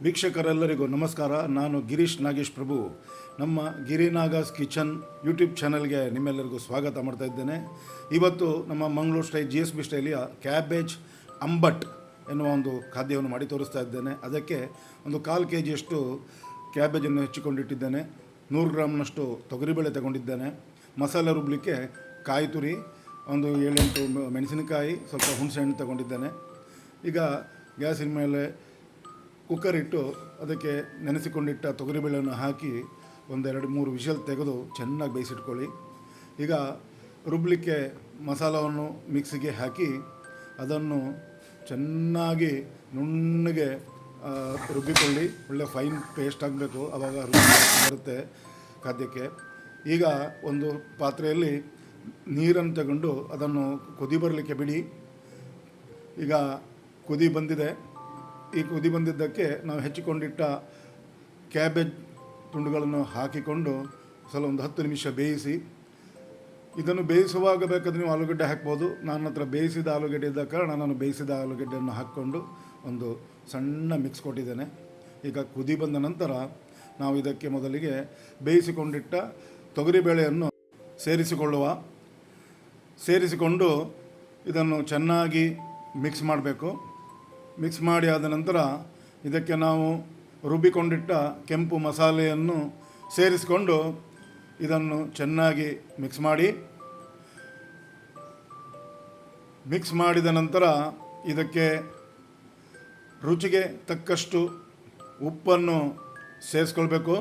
ವೀಕ್ಷಕರೆಲ್ಲರಿಗೂ ನಮಸ್ಕಾರ. ನಾನು ಗಿರೀಶ್ ನಾಗೇಶ್ ಪ್ರಭು. ನಮ್ಮ ಗಿರಿನಾಗಾಸ್ ಕಿಚನ್ ಯೂಟ್ಯೂಬ್ ಚಾನಲ್ಗೆ ನಿಮ್ಮೆಲ್ಲರಿಗೂ ಸ್ವಾಗತ ಮಾಡ್ತಾ ಇದ್ದೇನೆ. ಇವತ್ತು ನಮ್ಮ ಮಂಗಳೂರು ಸ್ಟೈಲ್ GSB ಸ್ಟೈಲಿಯ ಕ್ಯಾಬೇಜ್ ಅಂಬಟ್ ಎನ್ನುವ ಒಂದು ಖಾದ್ಯವನ್ನು ಮಾಡಿ ತೋರಿಸ್ತಾ ಇದ್ದೇನೆ. ಅದಕ್ಕೆ ಒಂದು 1/4 kg ಕ್ಯಾಬೇಜನ್ನು ಹೆಚ್ಚಿಕೊಂಡಿಟ್ಟಿದ್ದೇನೆ. 100 ಗ್ರಾಮ್ನಷ್ಟು ತೊಗರಿಬೇಳೆ ತಗೊಂಡಿದ್ದೇನೆ. ಮಸಾಲೆ ರುಬ್ಬಲಿಕ್ಕೆ ಕಾಯಿ ತುರಿ, ಒಂದು 7-8 ಮೆಣಸಿನಕಾಯಿ, ಸ್ವಲ್ಪ ಹುಣಸೆಹಣ್ಣು ತಗೊಂಡಿದ್ದೇನೆ. ಈಗ ಗ್ಯಾಸಿನ ಮೇಲೆ ಕುಕ್ಕರ್ ಇಟ್ಟು ಅದಕ್ಕೆ ನೆನೆಸಿಕೊಂಡಿಟ್ಟ ತೊಗರಿಬೇಳೆಯನ್ನು ಹಾಕಿ 1-2-3 ವಿಷಲ್ ತೆಗೆದು ಚೆನ್ನಾಗಿ ಬೇಯಿಸಿಟ್ಕೊಳ್ಳಿ. ಈಗ ರುಬ್ಬಲಿಕ್ಕೆ ಮಸಾಲವನ್ನು ಮಿಕ್ಸಿಗೆ ಹಾಕಿ ಅದನ್ನು ಚೆನ್ನಾಗಿ ನುಣ್ಣಗೆ ರುಬ್ಬಿಕೊಳ್ಳಿ. ಒಳ್ಳೆ ಫೈನ್ ಪೇಸ್ಟ್ ಆಗಬೇಕು, ಆವಾಗ ರುಚಿ ಬರುತ್ತೆ ಖಾದ್ಯಕ್ಕೆ. ಈಗ ಒಂದು ಪಾತ್ರೆಯಲ್ಲಿ ನೀರನ್ನು ತಗೊಂಡು ಅದನ್ನು ಕುದಿ ಬರಲಿಕ್ಕೆ ಬಿಡಿ. ಈಗ ಕುದಿ ಬಂದಿದೆ. ಈ ಕುದಿ ಬಂದಿದ್ದಕ್ಕೆ ನಾವು ಹೆಚ್ಚಿಕೊಂಡಿಟ್ಟ ಕ್ಯಾಬೇಜ್ ತುಂಡುಗಳನ್ನು ಹಾಕಿಕೊಂಡು ಒಂದು 10 ನಿಮಿಷ ಬೇಯಿಸಿ. ಇದನ್ನು ಬೇಯಿಸುವಾಗ ಬೇಕಾದರೆ ನೀವು ಆಲೂಗಡ್ಡೆ ಹಾಕ್ಬೋದು. ನನ್ನ ಹತ್ರ ಬೇಯಿಸಿದ ಆಲೂಗಡ್ಡೆ ಇದ್ದ ಕಾರಣ ನಾನು ಬೇಯಿಸಿದ ಆಲೂಗಡ್ಡೆಯನ್ನು ಹಾಕ್ಕೊಂಡು ಒಂದು ಸಣ್ಣ ಮಿಕ್ಸ್ ಕೊಟ್ಟಿದ್ದೇನೆ. ಈಗ ಕುದಿ ಬಂದ ನಂತರ ನಾವು ಇದಕ್ಕೆ ಮೊದಲಿಗೆ ಬೇಯಿಸಿಕೊಂಡಿಟ್ಟ ತೊಗರಿಬೇಳೆಯನ್ನು ಸೇರಿಸಿಕೊಂಡು ಇದನ್ನು ಚೆನ್ನಾಗಿ ಮಿಕ್ಸ್ ಮಾಡಬೇಕು. ಮಿಕ್ಸ್ ಮಾಡಿ ಆದ ನಂತರ ಇದಕ್ಕೆ ನಾವು ರುಬ್ಬಿಕೊಂಡಿಟ್ಟ ಕೆಂಪು ಮಸಾಲೆಯನ್ನು ಸೇರಿಸಿಕೊಂಡು ಇದನ್ನು ಚೆನ್ನಾಗಿ ಮಿಕ್ಸ್ ಮಾಡಿದ ನಂತರ ಇದಕ್ಕೆ ರುಚಿಗೆ ತಕ್ಕಷ್ಟು ಉಪ್ಪನ್ನು ಸೇರಿಸ್ಕೊಳ್ಬೇಕು.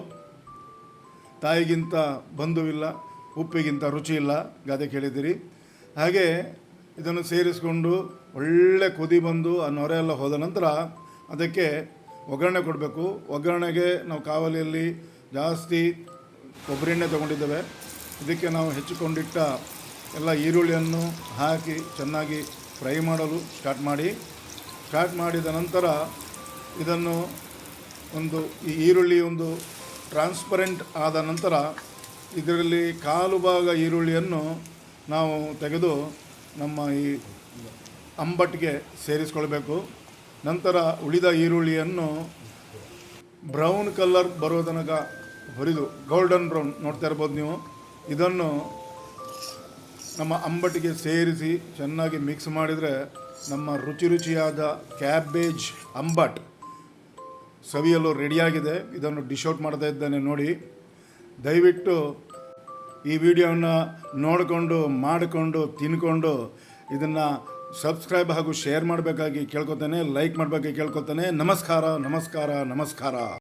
ತಾಯಿಗಿಂತ ಬಂಧುವಿಲ್ಲ, ಉಪ್ಪಿಗಿಂತ ರುಚಿ ಇಲ್ಲ, ಗಾದೆ ಕೇಳಿದ್ದೀರಿ. ಹಾಗೆ ಇದನ್ನು ಸೇರಿಸಿಕೊಂಡು ಒಳ್ಳೆ ಕುದಿ ಬಂದು ಆ ನೊರೆ ಎಲ್ಲ ಹೋದ ನಂತರ ಅದಕ್ಕೆ ಒಗ್ಗರಣೆ ಕೊಡಬೇಕು. ಒಗ್ಗರಣೆಗೆ ನಾವು ಕಾವಲಿಯಲ್ಲಿ ಜಾಸ್ತಿ ಕೊಬ್ಬರಿ ಎಣ್ಣೆ ತೊಗೊಂಡಿದ್ದೇವೆ. ಇದಕ್ಕೆ ನಾವು ಹೆಚ್ಚಿಕೊಂಡಿಟ್ಟ ಎಲ್ಲ ಈರುಳ್ಳಿಯನ್ನು ಹಾಕಿ ಚೆನ್ನಾಗಿ ಫ್ರೈ ಮಾಡಲು ಸ್ಟಾರ್ಟ್ ಮಾಡಿದ ನಂತರ ಇದನ್ನು ಈ ಈರುಳ್ಳಿ ಒಂದು ಟ್ರಾನ್ಸ್ಪರೆಂಟ್ ಆದ ನಂತರ ಇದರಲ್ಲಿ 1/4 ಭಾಗ ಈರುಳ್ಳಿಯನ್ನು ನಾವು ತೆಗೆದು ನಮ್ಮ ಈ ಅಂಬಟ್ಟಿಗೆ ಸೇರಿಸ್ಕೊಳ್ಬೇಕು. ನಂತರ ಉಳಿದ ಈರುಳ್ಳಿಯನ್ನು ಬ್ರೌನ್ ಕಲರ್ ಬರೋ ತನಕ ಹುರಿದು, ಗೋಲ್ಡನ್ ಬ್ರೌನ್ ನೋಡ್ತಾ ಇರ್ಬೋದು ನೀವು. ಇದನ್ನು ನಮ್ಮ ಅಂಬಟ್ಟಿಗೆ ಸೇರಿಸಿ ಚೆನ್ನಾಗಿ ಮಿಕ್ಸ್ ಮಾಡಿದರೆ ನಮ್ಮ ರುಚಿಯಾದ ಕ್ಯಾಬೇಜ್ ಅಂಬಟ್ ಸವಿಯಲು ರೆಡಿಯಾಗಿದೆ. ಇದನ್ನು ಡಿಶ್ ಔಟ್ ಮಾಡ್ತಾ ಇದ್ದೇನೆ ನೋಡಿ. ದಯವಿಟ್ಟು ಈ ವಿಡಿಯೋವನ್ನು ಮಾಡಿಕೊಂಡು ತಿನ್ಕೊಂಡು ಇದನ್ನು ಸಬ್ಸ್ಕ್ರೈಬ್ ಹಾಗೂ ಶೇರ್ ಮಾಡಬೇಕಾಗಿ ಕೇಳ್ಕೊತೇನೆ, ಲೈಕ್ ಮಾಡಬೇಕಾಗಿ ಕೇಳ್ಕೊತೇನೆ. ನಮಸ್ಕಾರ.